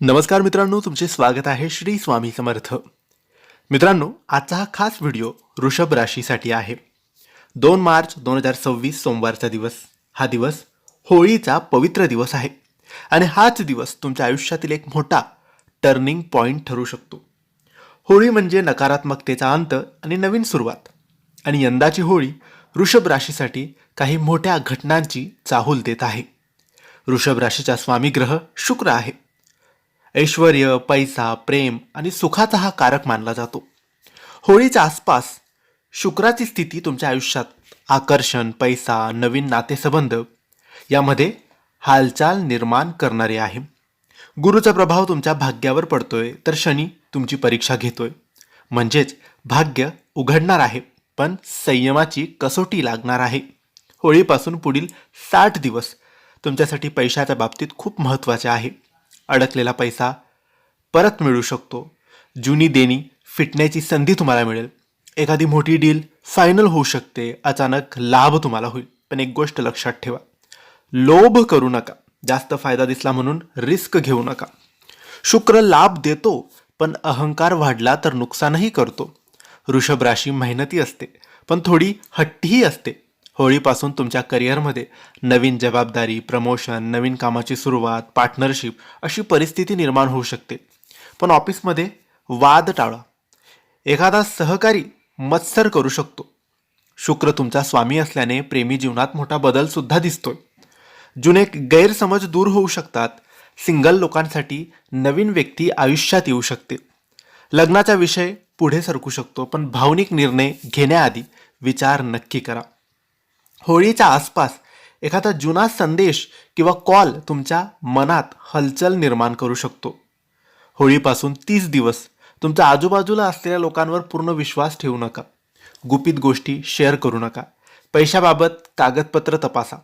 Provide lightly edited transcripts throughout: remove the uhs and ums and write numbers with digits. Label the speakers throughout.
Speaker 1: नमस्कार मित्रांनो, तुमचे स्वागत आहे श्री स्वामी समर्थ. मित्रांनो, आजचा हा खास व्हिडिओ वृषभ राशीसाठी आहे. 2 मार्च 2026 सोमवारचा दिवस. हा दिवस होळीचा पवित्र दिवस आहे आणि हाच दिवस तुमच्या आयुष्यातील एक मोठा टर्निंग पॉइंट ठरू शकतो. होळी म्हणजे नकारात्मकतेचा अंत आणि नवीन सुरुवात. आणि यंदाची होळी वृषभ राशीसाठी काही मोठ्या घटनांची चाहूल देत आहे. वृषभ राशीचा स्वामी ग्रह शुक्र आहे. ऐश्वर्य, पैसा, प्रेम आणि सुखाचा हा कारक मानला जातो. होळीच्या आसपास शुक्राची स्थिती तुमच्या आयुष्यात आकर्षण, पैसा, नवीन नातेसंबंध यामध्ये हालचाल निर्माण करणारे आहे. गुरुचा प्रभाव तुमच्या भाग्यावर पडतोय, तर शनी तुमची परीक्षा घेतोय. म्हणजेच भाग्य उघडणार आहे, पण संयमाची कसोटी लागणार आहे. होळीपासून पुढील 60 दिवस तुमच्यासाठी पैशाच्या बाबतीत खूप महत्त्वाचे आहे. अडकलेला पैसा परत मिळू शकतो. जुनी देणी फिटण्याची संधी तुम्हाला मिळेल. एखादी मोठी डील फायनल होऊ शकते. अचानक लाभ तुम्हाला होईल. पण एक गोष्ट लक्षात ठेवा, लोभ करू नका. जास्त फायदा दिसला म्हणून रिस्क घेऊ नका. शुक्र लाभ देतो, पण अहंकार वाढला तर नुकसानही करतो. वृषभ राशी मेहनती असते, पण थोडी हट्टीही असते. होळीपासून तुमच्या करिअरमध्ये नवीन जबाबदारी, प्रमोशन, नवीन कामाची सुरुवात, पार्टनरशिप अशी परिस्थिती निर्माण होऊ शकते. पण ऑफिसमध्ये वाद टाळा. एखादा सहकारी मत्सर करू शकतो. शुक्र तुमचा स्वामी असल्याने प्रेमी जीवनात मोठा बदल सुद्धा दिसतोय. जुने गैरसमज दूर होऊ शकतात. सिंगल लोकांसाठी नवीन व्यक्ती आयुष्यात येऊ शकते. लग्नाचा विषय पुढे सरकू शकतो, पण भावनिक निर्णय घेण्याआधी विचार नक्की करा. होळीच्या आसपास एखादा जुना संदेश किंवा कॉल तुमच्या मनात हलचल निर्माण करू शकतो. होळीपासून 30 दिवस तुमच्या आजूबाजूला असलेल्या लोकांवर पूर्ण विश्वास ठेवू नका. गुपित गोष्टी शेअर करू नका. पैशाबाबत कागदपत्र तपासा.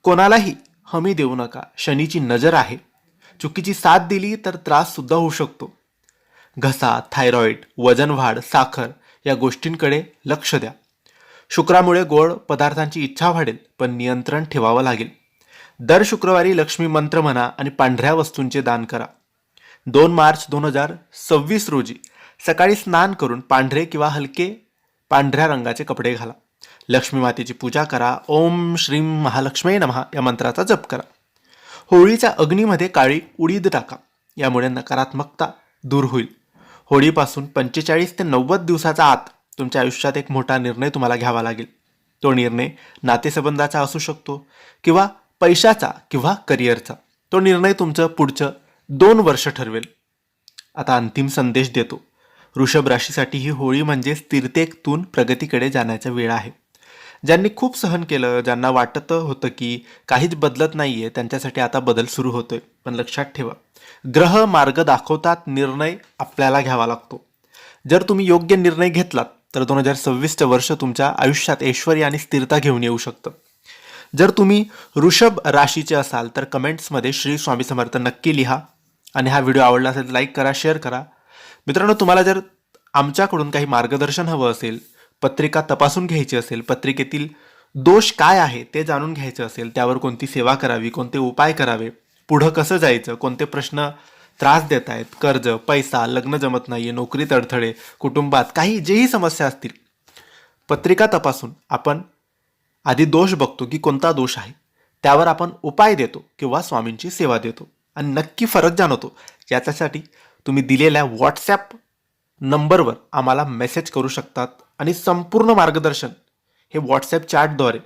Speaker 1: कोणालाही हमी देऊ नका. शनीची नजर आहे. चुकीची साथ दिली तर त्रास सुद्धा होऊ शकतो. घसा, थायरॉइड, वजन वाढ, साखर या गोष्टींकडे लक्ष द्या. शुक्रामुळे गोड पदार्थांची इच्छा वाढेल, पण नियंत्रण ठेवावं लागेल. दर शुक्रवारी लक्ष्मी मंत्र म्हणा आणि पांढऱ्या वस्तूंचे दान करा. 2 मार्च 2026 रोजी सकाळी स्नान करून पांढरे किंवा हलके पांढऱ्या रंगाचे कपडे घाला. लक्ष्मी मातेची पूजा करा. ओम श्रीम महालक्ष्मी नमः या मंत्राचा जप करा. होळीच्या अग्नीमध्ये काळी उडीद टाका. यामुळे नकारात्मकता दूर होईल. होळीपासून 45 ते 90 दिवसाचा आत तुमच्या आयुष्यात एक मोठा निर्णय तुम्हाला घ्यावा लागेल. तो निर्णय नातेसंबंधाचा असू शकतो किंवा पैशाचा किंवा करिअरचा. तो निर्णय तुमचं पुढचं 2 वर्ष ठरवेल. आता अंतिम संदेश देतो. वृषभ राशीसाठी ही होळी म्हणजे स्थिरतेतून प्रगतीकडे जाण्याचा वेळ आहे. ज्यांनी खूप सहन केलं, ज्यांना वाटत होतं की काहीच बदलत नाहीये, त्यांच्यासाठी आता बदल सुरू होतोय. पण लक्षात ठेवा, ग्रह मार्ग दाखवतात, निर्णय आपल्याला घ्यावा लागतो. जर तुम्ही योग्य निर्णय घेतलात तर 2026चं वर्ष तुमच्या आयुष्यात ऐश्वर्य आणि स्थिरता घेऊन येऊ शकतं. जर तुम्ही वृषभ राशीचे असाल तर कमेंट्समध्ये श्री स्वामी समर्थ नक्की लिहा. आणि हा व्हिडिओ आवडला असेल तर लाईक करा, शेअर करा. मित्रांनो, तुम्हाला जर आमच्याकडून काही मार्गदर्शन हवं असेल, पत्रिका तपासून घ्यायची असेल, पत्रिकेतील दोष काय आहे ते जाणून घ्यायचं असेल, त्यावर कोणती सेवा करावी, कोणते उपाय करावे, पुढं कसं जायचं, कोणते प्रश्न त्रास देत आहेत, कर्ज, पैसा, लग्न जमत नाहीये, नोकरीत अडथळे, कुटुंबात काही जेही समस्या असतील, पत्रिका तपासून आपण आधी दोष बघतो की कोणता दोष आहे, त्यावर आपण उपाय देतो किंवा स्वामींची सेवा देतो आणि नक्की फरक जाणवतो. याच्यासाठी तुम्ही दिलेल्या व्हॉट्सॲप नंबरवर आम्हाला मेसेज करू शकतात आणि संपूर्ण मार्गदर्शन हे व्हॉट्सॲप चॅटद्वारे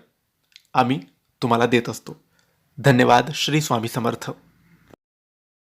Speaker 1: आम्ही तुम्हाला देत असतो. धन्यवाद. श्री स्वामी समर्थ.